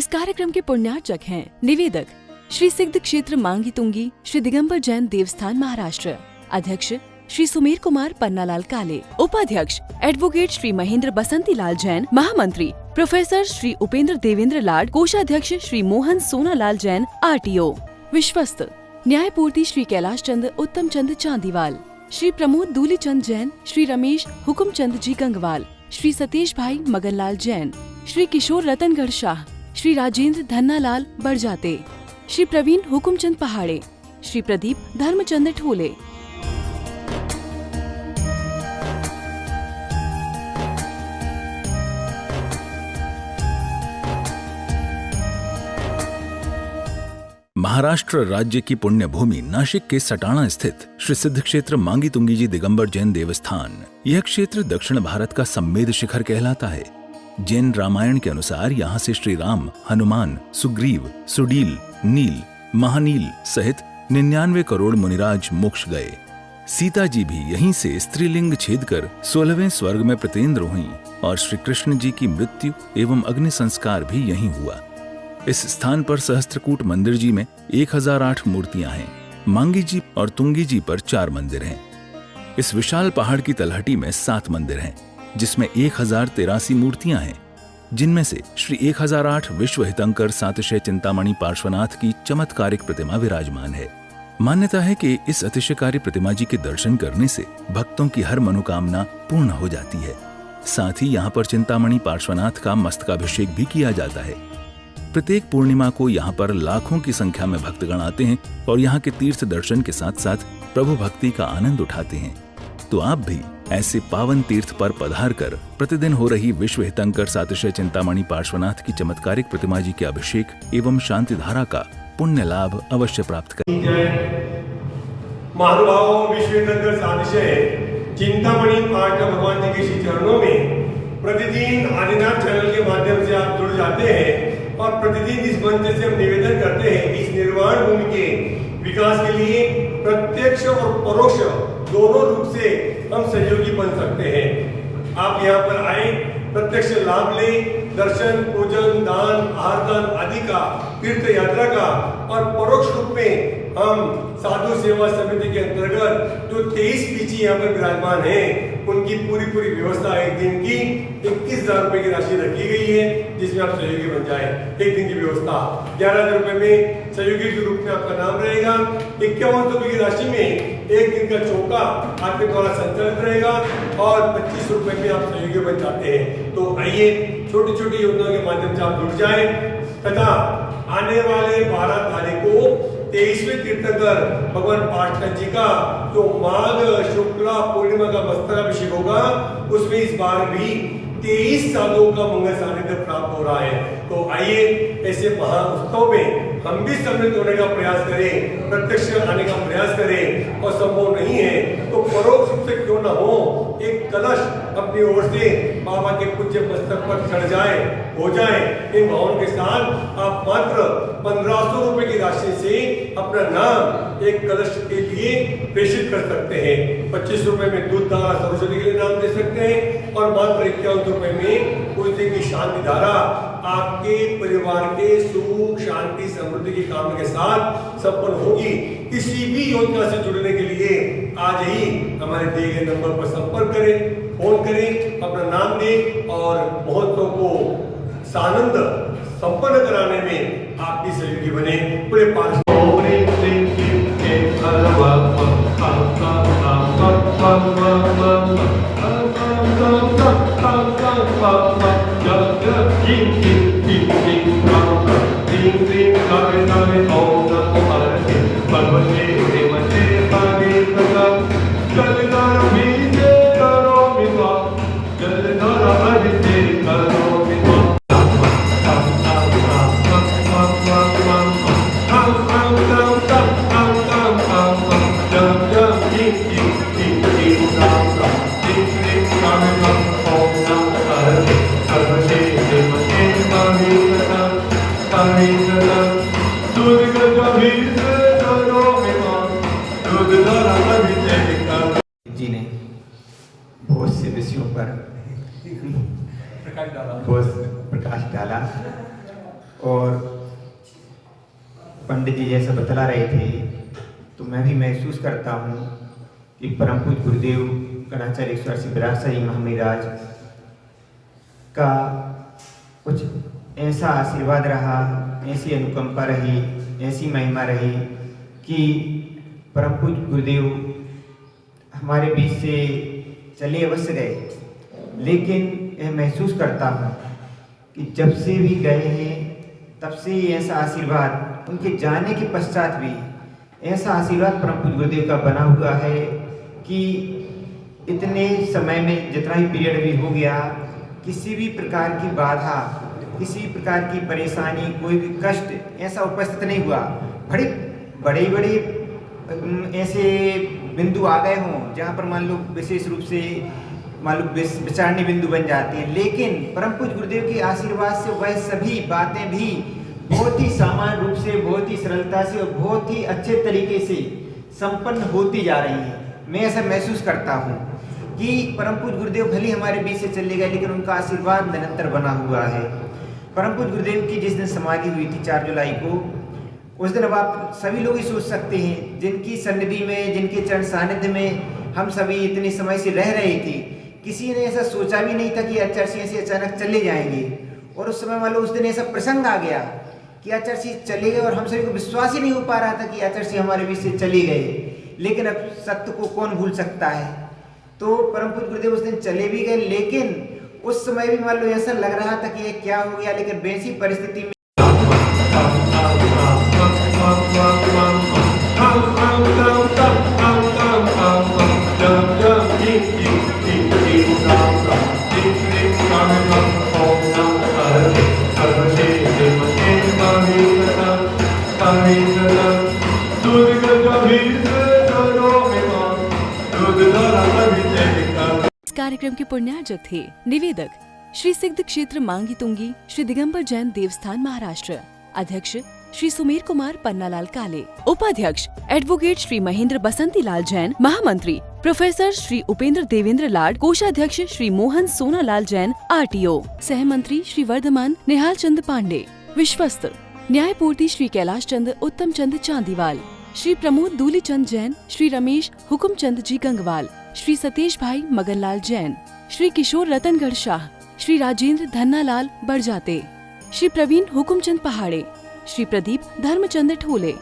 इस कार्यक्रम के पुण्यार्चक हैं निवेदक श्री सिद्ध क्षेत्र मांगी तुंगी श्री दिगंबर जैन देवस्थान महाराष्ट्र, अध्यक्ष श्री सुमेर कुमार पन्नालाल काले, उपाध्यक्ष एडवोकेट श्री महेंद्र बसंती लाल जैन, महामंत्री प्रोफेसर श्री उपेंद्र देवेंद्र लाड, कोषाध्यक्ष श्री मोहन सोनालाल जैन RTO, विश्वस्त न्यायपूर्ति श्री कैलाश चंद उत्तम चंद चांदीवाल, श्री प्रमोद दूली चंद जैन, श्री रमेश हुकुम चंद जी गंगवाल, श्री सतीश भाई मगनलाल जैन, श्री किशोर रतनगढ़ शाह, श्री राजेंद्र धन्नालाल बड़जाते, श्री प्रवीण हुकुमचंद पहाड़े, श्री प्रदीप धर्मचंद ठोले। महाराष्ट्र राज्य की पुण्य भूमि नाशिक के सटाणा स्थित श्री सिद्ध क्षेत्र मांगी तुंगी जी दिगंबर जैन देवस्थान, यह क्षेत्र दक्षिण भारत का सम्मेद शिखर कहलाता है। जैन रामायण के अनुसार यहाँ से श्री राम, हनुमान, सुग्रीव, सुडील, नील, महानील सहित 99 करोड़ मुनिराज मोक्ष गए। सीता जी भी यहीं से स्त्रीलिंग छेद कर 16वें स्वर्ग में प्रतिन्द्र हुई और श्री कृष्ण जी की मृत्यु एवं अग्नि संस्कार भी यहीं हुआ। इस स्थान पर सहस्त्रकूट मंदिर जी में 1008 मूर्तियां हैं। मांगी जी और तुंगी जी पर 4 मंदिर हैं। इस विशाल पहाड़ की तलहटी में 7 मंदिर हैं, जिसमें 1083 मूर्तियां हैं, जिनमें से श्री 1008 विश्व हितंकर सातिशय चिंतामणि पार्श्वनाथ की चमत्कारिक प्रतिमा विराजमान है। मान्यता है कि इस अतिशयकारी प्रतिमा जी के दर्शन करने से भक्तों की हर मनोकामना पूर्ण हो जाती है। साथ ही यहाँ पर चिंतामणि पार्श्वनाथ का मस्तकाभिषेक भी किया जाता है। प्रत्येक पूर्णिमा को यहाँ पर लाखों की संख्या में भक्तगण आते हैं और यहाँ के तीर्थ दर्शन के साथ साथ प्रभु भक्ति का आनंद उठाते हैं। तो आप भी ऐसे पावन तीर्थ पर पधार कर प्रतिदिन हो रही विश्व हितंकर सातिशय चिंतामणि पार्श्वनाथ की चमत्कारिक प्रतिमा जी के अभिषेक एवं शांति धारा का पुण्य लाभ अवश्य प्राप्त करें। महानुभावों, विश्व हितंकर सातिशय चिंतामणि पाठ भगवान जी के श्री चरणों में प्रतिदिन आदिनाथ चैनल के माध्यम से आप जुड़ जाते हैं और प्रतिदिन इस मंच से हम निवेदन करते हैं कि इस निर्वाण भूमि के विकास के लिए प्रत्यक्ष और परोक्ष दोनों रूप से हम सहयोगी बन सकते हैं। आप यहाँ पर आए, प्रत्यक्ष लाभ लें, दर्शन, पूजन, दान, आहारदान आदि का, तीर्थ यात्रा का, और परोक्ष रूप में हम साधु सेवा समिति के अंतर्गत जो 23 पीछे यहाँ पर विराजमान हैं, उनकी पूरी व्यवस्था एक दिन की 21,000 रुपए की राशि रखी गई है, जिसमें आप सहयोगी बन जाए। एक दिन की व्यवस्था 11,000 रुपए में सहयोगी के रूप में आपका नाम रहेगा। 51 रुपए की राशि में एक दिन का चौका आपके द्वारा संचालित रहेगा और 25 रुपए में आप सहयोगी बन जाते हैं। तो आइए, छोटी छोटी योजनाओं के माध्यम से आप जुड़ जाए तथा आने वाले 12 तारीख को 23वें तीर्थंकर भगवान पाटन जी का जो माघ शुक्ला पूर्णिमा का मस्तकाभिषेक होगा, उसमें इस बार भी 23 साधुओं का मंगल सानिध्य प्राप्त हो रहा है। तो आइए, ऐसे महाउत्सव में हम भी सम्मिलित होने का प्रयास करें, प्रत्यक्ष आने का प्रयास करें, और संभव नहीं है तो परोक्ष रूप से क्यों न हो, एक कलश अपनी ओर से बाबा के पूज्य मस्तक पर चढ़ जाए, हो जाए। इन भावों के साथ आप मात्र 1500 रुपए की राशि से अपना नाम एक कलश के लिए प्रेषित कर सकते हैं। 25 रुपए में दूध धारा सरस्वती के लिए नाम दे सकते हैं और मात्र 51 रुपए में उस दिन की शांति धारा आपके परिवार के सुख, शांति, समृद्धि की कामना के साथ संपन्न होगी। किसी भी योजना से जुड़ने के लिए आज ही हमारे दिए गए नंबर पर संपर्क करें, फोन करें, अपना नाम दें और महोत्सव को सानंद संपन्न कराने में आप भी सहयोगी बने। पूरे जी ने बहुत से विषयों पर प्रकाश डाला। और पंडित जी जैसा बतला रहे थे, तो मैं भी महसूस करता हूँ कि परम पूज्य गुरुदेव गणाचार्य ईश्वर सिंह बिरासा जी महामिराज का कुछ ऐसा आशीर्वाद रहा, ऐसी अनुकंपा रही, ऐसी महिमा रही कि परम पूज्य गुरुदेव हमारे बीच से चले अवश्य गए, लेकिन यह महसूस करता हूँ कि जब से भी गए हैं तब से ही ऐसा आशीर्वाद, उनके जाने के पश्चात भी ऐसा आशीर्वाद परम पूज्य गुरुदेव का बना हुआ है कि इतने समय में जितना ही पीरियड भी हो गया, किसी भी प्रकार की बाधा, किसी प्रकार की परेशानी, कोई भी कष्ट ऐसा उपस्थित नहीं हुआ। बड़े बड़े ऐसे बिंदु आ गए हों जहाँ पर मान लो विशेष रूप से मान लो विचारणीय बिंदु बन जाते हैं, लेकिन परम पूज्य गुरुदेव के आशीर्वाद से वह सभी बातें भी बहुत ही सामान्य रूप से, बहुत ही सरलता से और बहुत ही अच्छे तरीके से संपन्न होती जा रही है। मैं ऐसा महसूस करता हूँ कि परम पूज्य गुरुदेव भले हमारे बीच से चले गए, लेकिन उनका आशीर्वाद निरंतर बना हुआ है। परम पूज्य गुरुदेव की जिस दिन समाधि हुई थी 4 जुलाई को, उस दिन अब आप सभी लोग ही सोच सकते हैं, जिनकी सन्निधि में, जिनके चरण सानिध्य में हम सभी इतने समय से रह रहे थे, किसी ने ऐसा सोचा भी नहीं था कि आचार्य सिंह ऐसे अचानक चले जाएंगे। और उस समय मान लो उस दिन ऐसा प्रसंग आ गया कि आचार्य सिंह चले गए और हम सभी को विश्वास ही नहीं हो पा रहा था कि आचार्य सिंह हमारे बीच से चले गए। लेकिन अब सत्य को कौन भूल सकता है। तो परम पूज्य गुरुदेव उस दिन चले भी गए, लेकिन उस समय भी मान लो ऐसा लग रहा था कि ये क्या हो गया, लेकिन वैसी परिस्थिति में इस कार्यक्रम के पुण्यार्जक थे निवेदक श्री सिद्ध क्षेत्र मांगी तुंगी श्री दिगंबर जैन देवस्थान महाराष्ट्र, अध्यक्ष श्री सुमेर कुमार पन्नालाल काले, उपाध्यक्ष एडवोकेट श्री महेंद्र बसंती लाल जैन, महामंत्री प्रोफेसर श्री उपेंद्र देवेंद्र लाड, कोषाध्यक्ष श्री मोहन सोनालाल जैन RTO, सहमंत्री श्री वर्धमान निहाल चंद पांडे, विश्वस्त न्यायपूर्ति श्री कैलाश चंद उत्तम चंद चांदीवाल, श्री प्रमोद दूली चंद जैन, श्री रमेश हुकुम चंद जी गंगवाल, श्री सतीश भाई मगनलाल जैन, श्री किशोर रतनगढ़ शाह, श्री राजेंद्र धन्नालाल बड़जाते, श्री प्रवीण हुकुमचंद पहाड़े, श्री प्रदीप धर्मचंद ठोले।